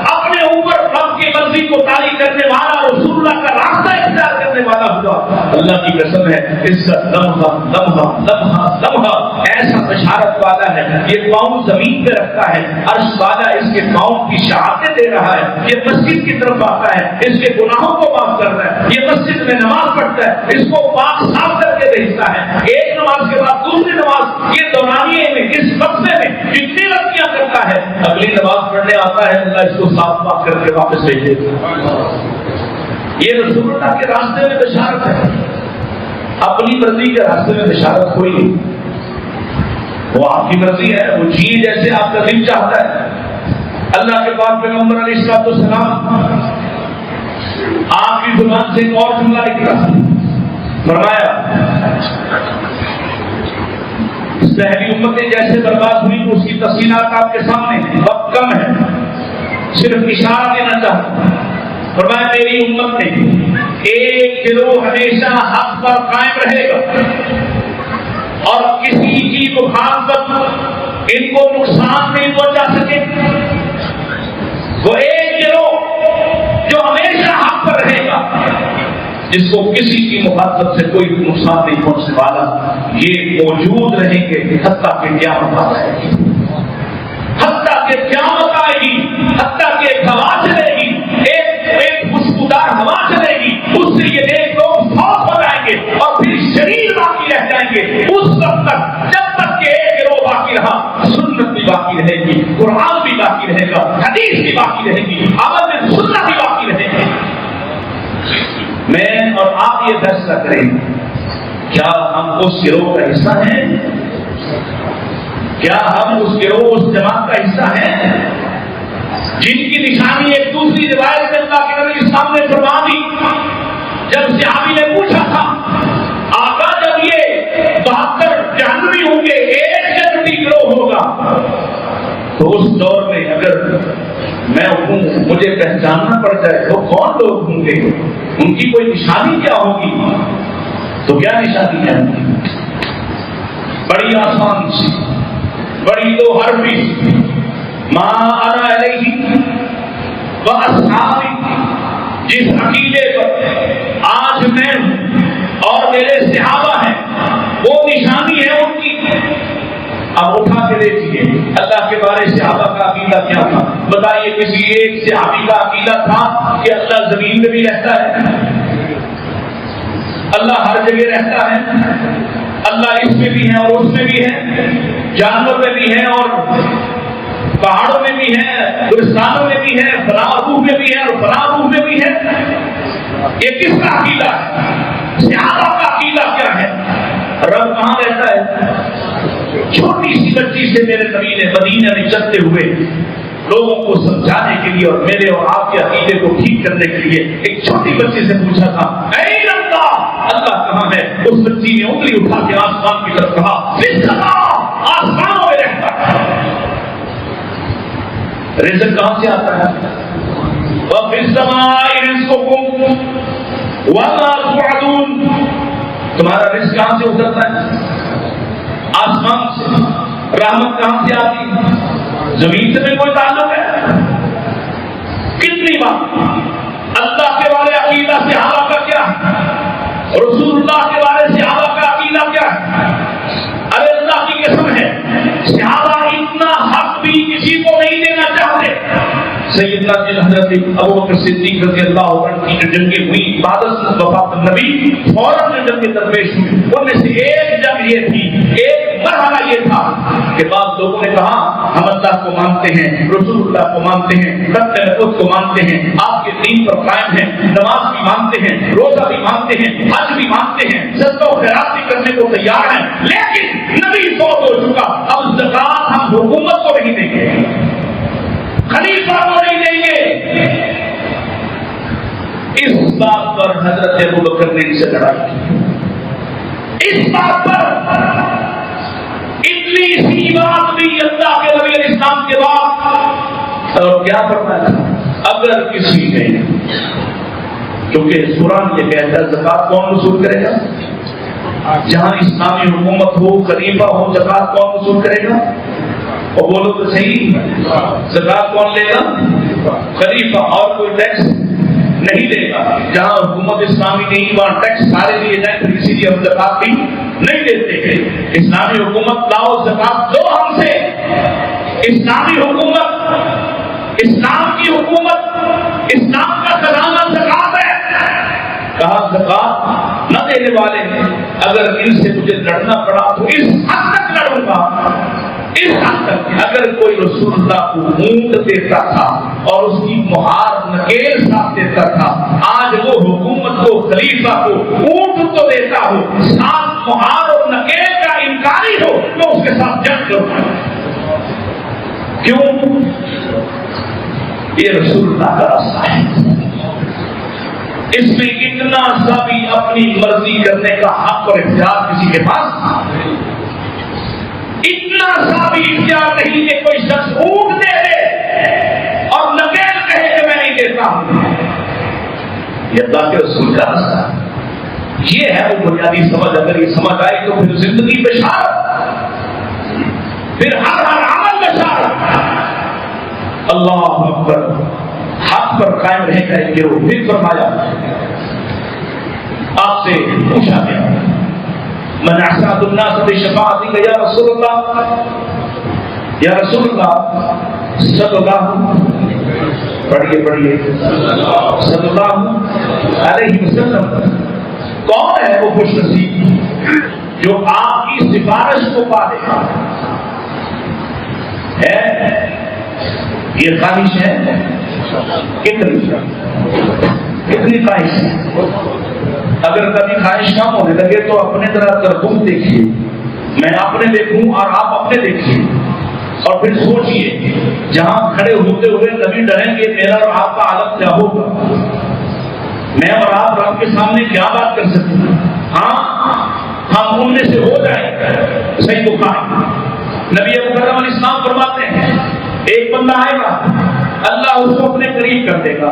اپنے اوپر رب کی مرضی کو طاری کرنے والا، رسول اللہ کا راستہ اختیار کرنے والا ہوا۔ اللہ کی قسم ہے عزت لمحہ لمحہ لمحہ لمحہ ایسا بشارت والا ہے، یہ پاؤں زمین پہ رکھتا ہے، عرش والا اس کے پاؤں کی شہادت دے رہا ہے، یہ مسجد کی طرف آتا ہے، اس کے گناہوں کو معاف کر رہا ہے، یہ مسجد میں نماز پڑھتا ہے، اس کو پاک صاف کر کے بھیجتا ہے، ایک نماز کے بعد دوسری نماز، یہ دورانیے میں اس وقفے میں جتنی غلطیاں کرتا ہے، اگلی نماز پڑھنے آتا ہے اللہ اس کو صاف پاک کر کے واپس بھیجے۔ یہ رسول اللہ کے راستے میں بشارت ہے، اپنی مرضی کے راستے میں بشارت کوئی نہیں۔ وہ آپ کی مرضی ہے، وہ جیے جیسے آپ کا دل چاہتا ہے۔ اللہ کے پاک پیغمبر علیہ الصلوۃ والسلام آپ کی زبان سے ایک اور جملہ نکلا، فرمایا پہلی امتیں جیسے برباد ہوئی تو اس کی تفصیلات آپ کے سامنے، وقت کم ہے، صرف اشارہ دینا چاہتا ہوں۔ فرمایا میری امت میں ایک گروہ ہمیشہ حق پر قائم رہے گا اور کسی کی مخالفت ان کو نقصان نہیں پہنچا سکے۔ وہ ایک گروہ جو ہمیشہ حق پر رہے گا، جس کو کسی کی مخالفت سے کوئی نقصان نہیں پہنچنے والا، یہ موجود رہیں گے حتیٰ کہ قیامت آ جائے گی، حتیٰ کہ قیامت آئے گی، حتیٰ کہ ایک ہوا چلے گی، ایک خوشبودار ہوا چلے گی، اس سے یہ نیک لوگ فوت ہو جائیں گے اور پھر شریر باقی رہ جائیں گے۔ اس وقت تک جب تک کہ ایک گروہ باقی رہا، سنت بھی باقی رہے گی، قرآن بھی باقی رہے گا، حدیث بھی باقی رہے گی، عمل میں سنت بھی باقی رہے گی۔ میں اور آپ یہ فیصلہ کریں، کیا ہم اس گروہ کا حصہ ہیں؟ کیا ہم اس گروہ، اس جماعت کا حصہ ہیں جن کی نشانی ایک دوسری روایت میں اللہ کے نبی اسلام نے فرما دی؟ جب صحابی نے پوچھا تھا آقا جب یہ 72 جہنمی ہوں گے ایک جنتی گروہ ہوگا، تو اس دور میں اگر میں ہوں، مجھے پہچاننا پڑ جائے تو کون لوگ ہوں گے، ان کی کوئی نشانی کیا ہوگی؟ تو کیا نشانی ہے؟ بڑی آسان سی، بڑی دو حرفی، ما انا علیہ واصحابی، جس عقیدے پر آج میں ہوں اور میرے صحابہ ہیں، وہ نشانی ہے ان کی۔ اب اٹھا کے دیکھیے اللہ کے بارے صحابہ کا عقیدہ کیا تھا؟ بتائیے کسی ایک صحابی کا عقیدہ تھا کہ اللہ زمین میں بھی رہتا ہے، اللہ ہر جگہ رہتا ہے، اللہ اس میں بھی ہے اور اس میں بھی ہے، جانور میں بھی ہے اور پہاڑوں میں بھی ہے، گلستانوں میں بھی ہے، فلاں روح میں بھی ہے اور فلاں روح میں بھی ہے؟ یہ کس کا عقیدہ ہے؟ صحابہ کا عقیدہ کیا ہے؟ رب کہاں رہتا ہے؟ چھوٹی سی بچی سے میرے نبی نے مدینہ میں چلتے ہوئے لوگوں کو سمجھانے کے لیے اور میرے اور آپ کے عقیدے کو ٹھیک کرنے کے لیے ایک چھوٹی بچی سے پوچھا تھا، اے اللہ، اللہ کہاں ہے؟ اس بچی نے انگلی اٹھا کے آسمان کی طرف کہا، آسمانوں میں رہتا ہے۔ رزق کہاں سے آتا ہے؟ وَفِي السَّمَاءِ رِزْقُكُمْ وَمَا تُوعَدُونَ، تمہارا رزق کہاں سے اترتا ہے؟ آسمان سے۔ رحمت کہاں سے آتی ہے؟ زمین سے بھی کوئی تعلق ہے؟ کتنی بار اللہ کے والے عقیدہ سے رسول اللہ کے بارے سے صحابہ کا عقیدہ کیا ہے؟ ارے اللہ کی قسم ہے صحابہ اتنا حق بھی کسی کو نہیں دینا چاہتے. سیدنا حضرت ابوبکر صدیق رضی اللہ عنہ کی جو جنگیں ہوئی بعد از وفات نبی فوراً جو جنگیں درپیش ہوئی ان میں سے ایک جنگ یہ تھی، ایک مرحلہ یہ تھا کہ بعض لوگوں نے کہا ہم اللہ کو مانتے ہیں، رسول اللہ کو مانتے ہیں، قتل خود کو مانتے ہیں، آپ کے دین پر قائم ہیں، نماز بھی مانتے ہیں، روزہ بھی مانتے ہیں، حج بھی مانتے ہیں، صدقہ و خیرات بھی کرنے کو تیار ہیں، لیکن نبی فوت ہو چکا، اب زکات ہم حکومت کو نہیں دیں گے، خلیفہ کو نہیں دیں گے. اس بات پر حضرت ابوبکر نے ان سے لڑائی کی. اس بات پر اتنی سی بات بھی اللہ کے نبی علیہ السلام کے بعد اور کیا فرمایا اگر کسی نے، کیونکہ قرآن یہ کہتا ہے زکات کون وصول کرے گا؟ جہاں اسلامی حکومت ہو، خلیفہ ہو، زکات کون وصول کرے گا؟ اور بولو تو صحیح، زکات کون لے گا؟ خلیفہ. اور کوئی ٹیکس نہیں دے گا. جہاں حکومت اسلامی نہیں وہاں ٹیکس سارے دیے جائیں، پھر اسی لیے ہم زکات بھی نہیں دیتے. اسلامی حکومت لاؤ، زکات دو ہم سے. اسلامی حکومت، اسلام کی حکومت، اسلام کا خزانہ زکات ہے. کہا زکات نہ دینے والے ہیں، اگر ان سے مجھے لڑنا پڑا تو اس حد تک لڑوں گا، اس حد تک اگر کوئی رسول اللہ کو اونٹ دیتا تھا اور اس کی مہار نکیل ساتھ دیتا تھا، آج وہ حکومت کو، خلیفہ کو اونٹ تو دیتا ہو، ساتھ مہار اور نکیل کا انکاری ہو تو اس کے ساتھ جنگ کروں. کیوں؟ یہ رسول اللہ کا راستہ ہے. اس میں اتنا سا بھی اپنی مرضی کرنے کا حق اور اختیار کسی کے پاس، اتنا سا بھی اختیار نہیں کہ کوئی شخص اونٹ دے دے اور نکیل کہے کہ میں نہیں دیتا ہوں. یہ اللہ کے رسول کا راستہ ہے. یہ ہے وہ بنیادی سمجھ. اگر یہ سمجھ آئی تو پھر زندگی بشارت، پھر ہر عمل بشارت. اللہ اکبر. حق پر قائم رہے گا ایک گروہ. پھر فرمایا آپ سے پوچھا گیا من احسن الناس بشفاعتک یا رسول اللہ، یا رسول اللہ صلی اللہ پڑھیے صلی اللہ علیہ وسلم، کون ہے وہ خوش نصیب جو آپ کی سفارش کو پا لے گا؟ ہے یہ خواہش ہے؟ کتنی خواہش ہے؟ اگر کبھی خواہش کم ہونے لگے تو اپنے طرح تربوت دیکھیے، میں اپنے دیکھوں اور آپ اپنے دیکھیے، اور پھر سوچئے جہاں کھڑے ہوتے ہوئے کبھی ڈریں گے میرا اور آپ کا عالم کیا ہوگا، میں اور آپ رب کے سامنے کیا بات کر سکتے ہیں. ہاں ہم ان میں سے ہو جائیں. صحیح بخاری نبی مکرم علیہ السلام فرماتے ہیں ایک بندہ آئے گا، اللہ اس کو اپنے قریب کر دے گا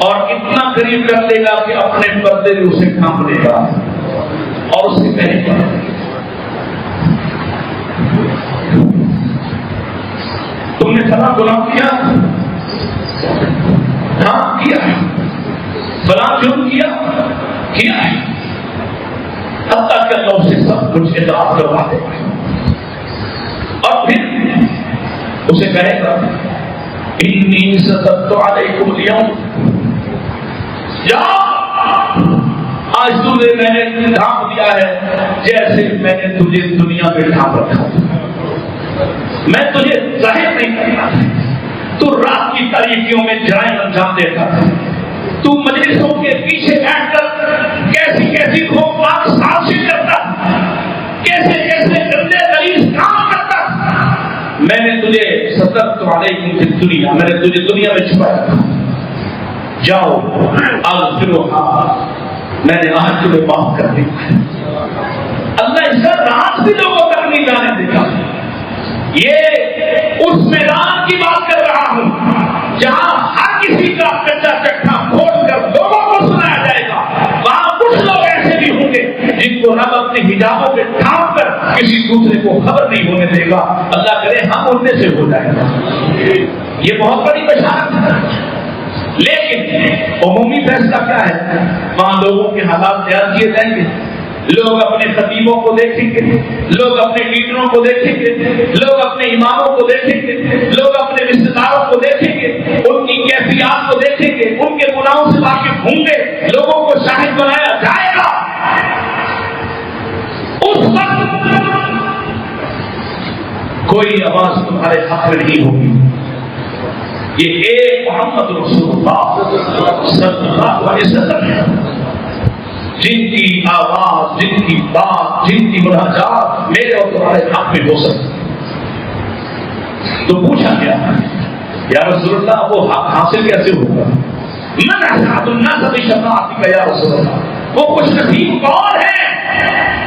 اور اتنا قریب کر دے گا کہ اپنے پردے میں اسے ڈھانپ دے گا اور اس سے کہے گا تم نے فلاں غلام کیا؟ ہاں کیا ہے. فلاں جرم کیا ہے. حتیٰ کہ اللہ اسے سب کچھ اعتراف کروا دے گا اور پھر اسے کہے گا انی سترت علیکم اليوم، یا آج تجھے میں نے ڈھانپ دیا ہے جیسے میں نے تجھے دنیا میں ڈھانپ رکھا. میں تجھے ظاہر نہیں کرتا، تو رات کی تاریکیوں میں جرائم انجام دیتا تھا، تو مجلسوں کے پیچھے بیٹھ کر کیسی خوفناک سازشیں کرتا، کیسے گندے غلیظ کام کرتا. میں نے تجھے سترت علیکم فی الدنیا، میں نے تجھے دنیا میں چھپایا تھا. جاؤ اغفرھا، میں نے آج تمہیں معاف کر دیا. اللہ اس کا راز بھی لوگوں تک نہیں جانے دیتا. یہ اس میدان کی بات کر رہا ہوں جہاں ہر کسی کا کچا چٹھا کھول کر لوگوں کو سنایا جائے گا. وہاں کچھ لوگ ایسے بھی ہوں گے جن کو رب اپنے حجابوں کے ڈھانپ کر کسی دوسرے کو خبر نہیں ہونے دے گا. اللہ کرے ہم ان میں سے ہو جائے گا. یہ بہت بڑی بشارت ہے. لیکن عمومی فیصلہ کیا ہے؟ وہاں لوگوں کے حالات بیان کیے جائیں گے، لوگ اپنے خطیبوں کو دیکھیں گے، لوگ اپنے لیڈروں کو دیکھیں گے، لوگ اپنے اماموں کو دیکھیں گے، لوگ اپنے رشتے داروں کو دیکھیں گے، ان کی کیفیات کو دیکھیں گے، ان کے گناہوں سے واقف ہوں گے، لوگوں کو شاہد بنایا جائے گا۔ اس وقت کوئی آواز تمہارے حق میں نہیں ہوگی۔ یہ ایک محمد رسول اللہ صلی اللہ علیہ وسلم ہے، جن کی آواز، جن کی بات، جن کی مناجات میرے اور تمہارے حق میں ہو سکتی۔ تو پوچھا گیا یا رسول اللہ وہ حق حاصل کیسے ہوگا؟ من اسعد الناس بشفاعتک یا رسول اللہ، وہ خوش نصیب کون ہے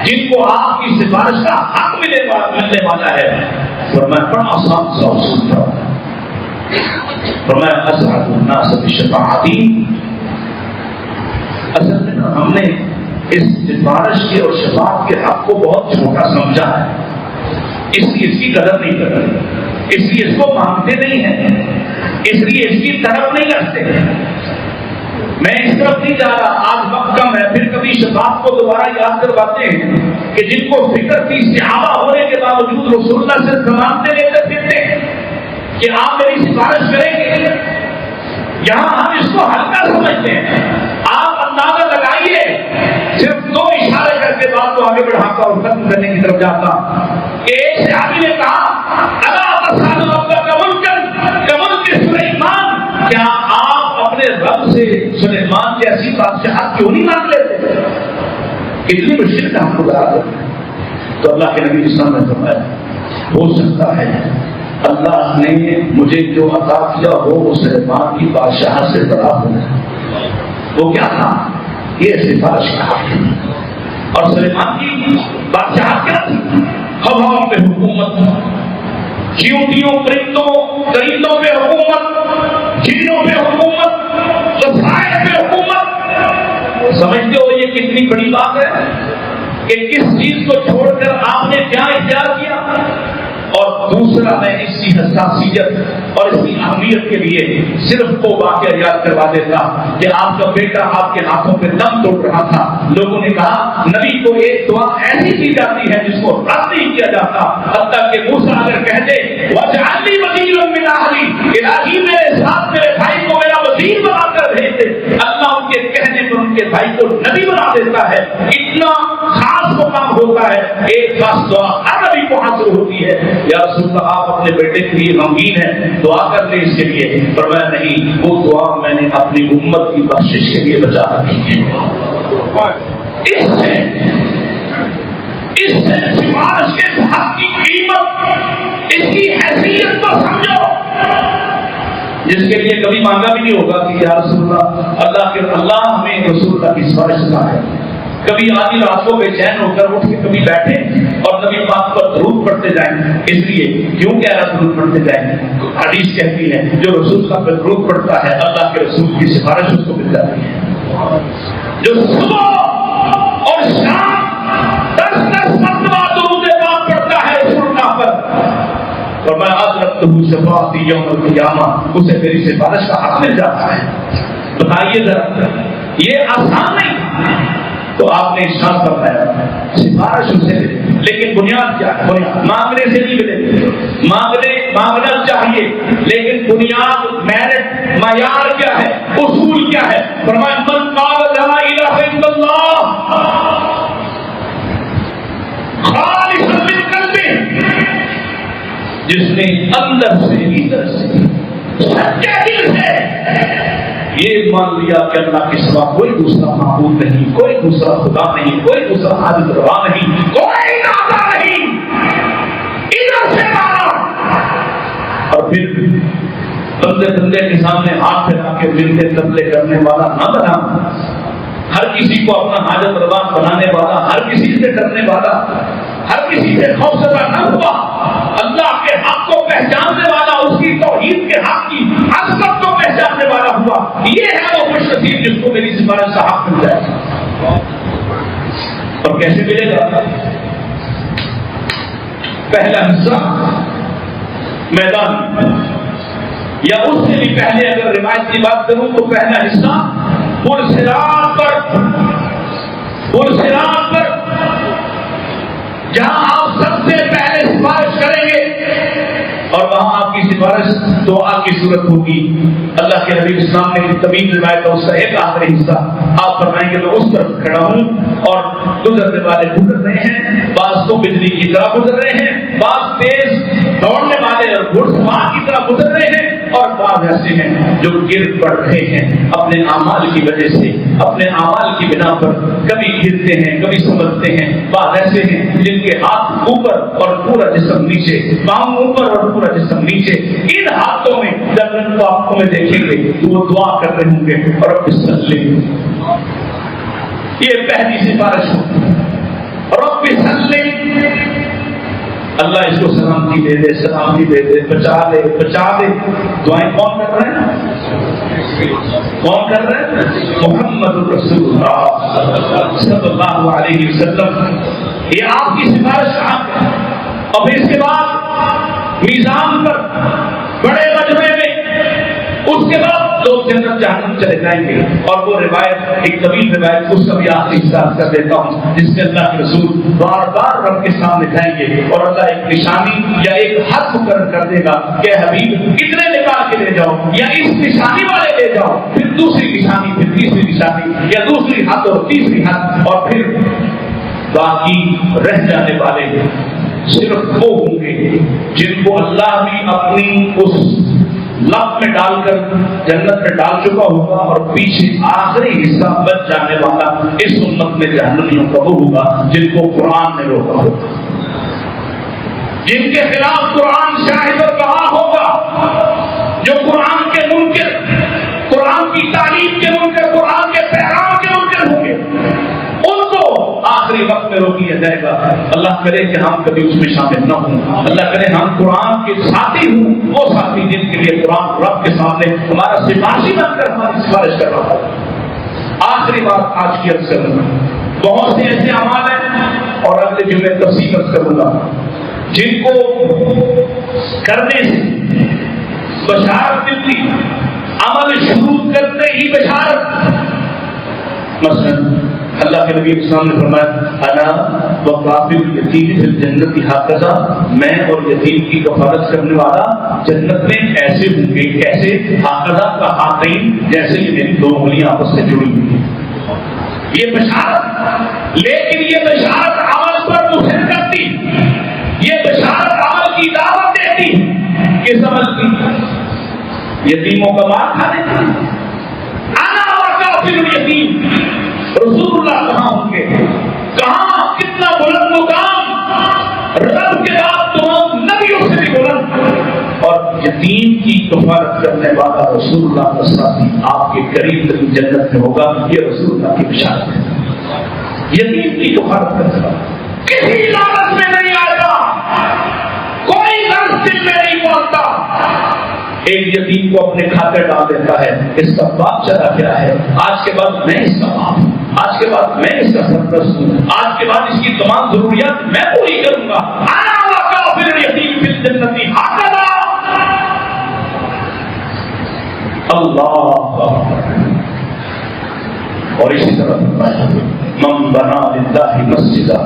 جن کو آپ کی سفارش کا حق ملنے والا ہے؟ فرمایا بڑا آسان سا اصول تھا، فرمایا اسعد الناس بشفاعتی۔ اصل میں ہم نے اس سفارش کے اور شفاعت کے حق کو بہت چھوٹا سمجھا ہے، اس لیے اس کی قدر نہیں کر رہے، اس لیے اس کو مانگتے نہیں ہیں، اس لیے اس کی طرف نہیں کرتے۔ میں اس طرف نہیں جا رہا، آج وقت کم ہے، پھر کبھی شفاعت کو دوبارہ یاد کرواتے ہیں کہ جن کو فکر تھی صحابہ ہونے کے باوجود رسول اللہ سے سمانتے لے کر پھرتے کہ آپ میری سفارش کریں گے۔ یہاں ہم اس کو ہلکا سمجھتے ہیں۔ آپ اندازہ لگائیے، صرف 2 اشارے کر کے بات کو آگے بڑھاتا اور ختم کرنے کی طرف جاتا کہ ایک صحابی نے کہا الا تسأل ربک کملک سلیمان، کیا آپ اپنے رب سے سلیمان جیسی بادشاہت کیوں نہیں مانگ لیتے؟ اتنی مشکل کام کو بتا دو۔ تو اللہ کے نبی اسلام نے فرمایا ہو سکتا ہے اللہ نے مجھے جو عطا کیا ہو وہ سلیمان کی بادشاہت سے بڑا ہو۔ وہ کیا تھا؟ یہ سفارش کا حق ہے۔ اور سلیمان کی بادشاہت کیا تھی؟ ہواؤں پہ حکومت، چیونٹیوں درندوں پہ حکومت، جنوں پہ حکومت، وسائل پہ حکومت۔ سمجھتے ہو یہ کتنی بڑی بات ہے کہ کس چیز کو چھوڑ کر آپ نے کیا اختیار کیا؟ اور دوسرا میں اس کی حساسیت اور اس کی اہمیت کے لیے صرف وہ واقعہ یاد کروا دیتا کہ آپ کا بیٹا آپ کے ہاتھوں پہ دم توڑ رہا تھا، لوگوں نے کہا نبی کو ایک دعا ایسی دی جاتی ہے جس کو رد نہیں کیا جاتا، حتیٰ کہ موسیٰ اگر کہہ دے وَاجْعَلْ لِي وَزِيرًا مِّنْ أَهْلِي، الہی میرے ساتھ میرے بھائی کو میرا وزیر بنا کر بھیج دے، اللہ ان کے کہنے پر ان کے بھائی کو نبی بنا دیتا ہے۔ اتنا خاص مقام ہوتا ہے، ایک خاص دعا ہر نبی کو حاصل ہوتی ہے۔ یا رسول اللہ آپ اپنے بیٹے کے لیے غمگین ہیں، دعا کر لیں اس کے لیے۔ فرمایا نہیں، وہ دعا میں نے اپنی امت کی بخشش کے لیے بچا رکھی ہے۔ اس سے سفارش کے حق کی قیمت، اس کی حیثیت کو سمجھو، جس کے لیے کبھی مانگا بھی نہیں ہوگا کہ یا رسول اللہ ہمیں رسول اللہ کی سفارش کا ہے۔ کبھی آدھی رات کو بے چین ہو کر اٹھ کے کبھی بیٹھے اور نبی پاک پر درود پڑھتے جائیں، اس لیے کیوں کہہ رہا درود پڑھتے جائیں؟ حدیث کہتی ہے جو رسول کا پر درود پڑھتا ہے اللہ کے رسول کی سفارش اس کو مل جاتی ہے۔ جو صبح اور شام 10 مرتبہ درود پاک پڑھتا ہے رسول اللہ پر، اور میں ادرکتہ شفاعتی یوم القیامہ، اسے میری سفارش کا حق مل جاتا ہے۔ بتائیے ذرا، یہ آسان نہیں۔ تو آپ نے ارشاد فرمایا سفارش اسے، لیکن بنیاد کیا ہے؟ بنیاد مانگنے سے نہیں ملے، مانگنا چاہیے، لیکن بنیاد میرٹ معیار کیا ہے، اصول کیا ہے؟ فرمایا من قال لا الہ الا اللہ خالصا من قلبہ، جس نے اندر سے سچے دل سے یہ مان لیا کہ اللہ کے سوا کوئی دوسرا معبود نہیں، کوئی دوسرا خدا نہیں، کوئی دوسرا حاجت روا نہیں، کوئی نادا نہیں، ادھر سے مانا، اور پھر بندے کے سامنے ہاتھ پھیلا کے ملتے تبلے کرنے والا نہ بنا، ہر کسی کو اپنا حاجت روا بنانے والا، ہر کسی سے ڈرنے والا، ہر کسی سے خوفزدہ نہ ہوا، اللہ کے حق کو پہچاننے والا، اس کی توحید کے حق کی عظمت کو پہچاننے والا ہوا، یہ ہے وہ خوش نصیب جس کو میری سفارش کا حق مل جائے گا۔ اور کیسے ملے گا؟ پہلا حصہ میدان، یا اس سے بھی پہلے اگر روایت کی بات کروں تو پہلا حصہ پرسرات پر جہاں آپ سب سے پہلے سفارش کریں گے اور وہاں آپ کی سفارش دعا کی صورت ہوگی. اللہ کے نبی اسلام نے طویل روایت اس کا ایک آخری حصہ آپ فرمائیں گے میں اس طرف کھڑا ہوں اور گزرنے والے گزر رہے ہیں, بعض تو بجلی کی طرح گزر رہے ہیں, بعض تیز دوڑنے والے اور گھڑ سوار کی طرح گزر رہے ہیں, اور بعض ایسے ہیں جو گر پڑ رہے ہیں اپنے اعمال کی وجہ سے, اپنے اعمال کی بنا پر کبھی گرتے ہیں کبھی سمجھتے ہیں. بعض ایسے ہیں جن کے ہاتھ اوپر اور پورا جسم نیچے, پاؤں اوپر اور پورا جسم نیچے. ان ہاتھوں میں جب ان کو آنکھوں میں دیکھیں گے تو وہ دعا کر رہے ہوں گے اور رب صلی. یہ پہلی سفارش ہو رب صلی. اللہ اس کو سلامتی دے دے, سلامتی دے دے, بچا دے, بچا دے. دعائیں کون کر رہے ہیں؟ کون کر رہے ہیں؟ محمد رسول اللہ صلی اللہ علیہ وسلم. یہ آپ کی سفارش ہے. اب اس کے بعد میزان پر بڑے مجمع میں اس کے بعد لوگ جنت جہنم چلے جائیں گے. اور وہ روایت ایک طویل روایت اس کا بھی آخری حصہ کر دیتا ہوں جس میں اللہ کے رسول بار بار رب کے سامنے جائیں گے اور اللہ ایک نشانی یا ایک حد مقرر کر دے گا کہ حبیب کتنے نکال کے لے جاؤ, یا اس نشانی والے لے جاؤ, پھر دوسری نشانی, پھر تیسری نشانی, یا دوسری حد اور تیسری حد, اور پھر باقی رہ جانے والے صرف وہ ہوں گے جن کو اللہ بھی اپنی اس لب میں ڈال کر جنت میں ڈال چکا ہوگا, اور پیچھے آخری حصہ بچ جانے والا اس امت میں جہنمیوں کا وہ ہوگا جن کو قرآن نے روکا ہوگا, جن کے خلاف قرآن شاہد اور گواہ ہوگا, جو قرآن کے منکر, قرآن کی تعلیم کے منکر, قرآن کے پیغام کے منکر ہوں گے. ان کو آخری وقت میں روک لیا جائے گا. اللہ کرے کہ ہم کبھی اس میں شامل نہ ہوں. اللہ کرے ہم قرآن کے ساتھی ہوں, وہ ساتھی جن کے لیے قرآن رب کے سامنے ہمارا سفارشی بن کر ہماری سفارش کر رہا ہے. آخری بات آج کی عرض کروں گا. بہت سے ایسے اعمال ہیں اور اگلے جمعے تفصیل عرض کروں گا جن کو کرنے سے بشارت ملتی, عمل شروع کرتے ہی بشارت. مثلا اللہ کے نبی اسلام نے فرمایا انا وقافل یتیم فی الجنت ہکذا, میں اور یتیم کی کفالت کرنے والا جنت میں ایسے ہوں گے. کیسے؟ ہکذا کا ہاتین, جیسے کہ میری دو انگلیاں آپس سے جڑی ہوئی ہیں. یہ بشارت, لیکن یہ بشارت عمل پر مصر کرتی, یہ بشارت عمل کی دعوت دیتی. کس عمل کی؟ یتیموں کا مال کھانے کی. انا وقافل یتیم, رسول اللہ کہاں ہوں گے, کہاں, کتنا بلند مقام, رب کے بعد تمام نبیوں سے بھی بلند, اور یتیم کی کفالت کرنے والا رسول اللہ کا ساتھی آپ کے قریب تک جنت میں ہوگا. یہ رسول اللہ کی بشارت ہے. یتیم کی کفالت کرنے والا کسی لالچ میں نہیں آئے گا, کوئی غرض دل میں نہیں پہنچتا. ایک یتیم کو اپنے کھاتے ڈال دیتا ہے, اس کا باپ چلا گیا ہے, آج کے بعد میں اس کا باپ ہوں, آج کے بعد میں اس کا سرپرست ہوں, آج کے بعد اس کی تمام ضروریات میں پوری کروں گا. انا وقافل یتیم فی الجنت ہکذا. اللہ. اور اسی طرح من بنا للہ مسجدا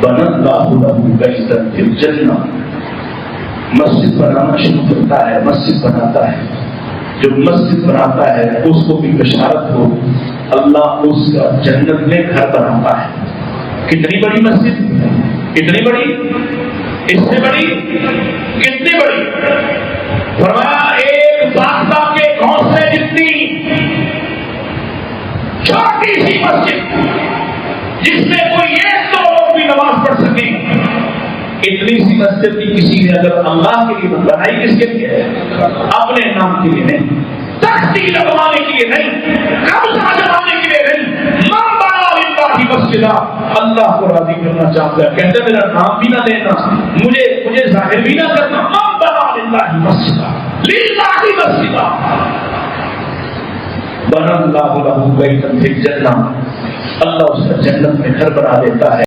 بنى اللہ لہ بیتا فی الجنہ. مسجد بنانا شروع کرتا ہے, مسجد بناتا ہے, جو مسجد بناتا ہے اس کو بھی بشارت ہو, اللہ اس کا جنت میں گھر بناتا ہے. کتنی بڑی مسجد, کتنی بڑی, اس سے بڑی, کتنی بڑی. فرمایا ایک باغبا کے گھونسلے جتنی چھوٹی سی مسجد جس میں کوئی ایک دو لوگ بھی نماز پڑھ سکیں, اتنی سی مسجد کی کسی نے اگر اللہ کے لیے بنائی, کس کے لیے؟ اپنے نام کے لیے نہیں, تختی لگوانے کے لیے نہیں, قبضہ جمانے کے لیے نہیں. من بنا للہ مسجدا, اللہ کو راضی کرنا چاہتا ہے, کہتے میرا نام بھی نہ لینا, مجھے ظاہر بھی نہ کرنا. من بنا للہ مسجدا, للہ مسجدا بنى اللہ لہ بیتا فی الجنہ, اللہ اس کا جنت میں گھر بنا دیتا ہے.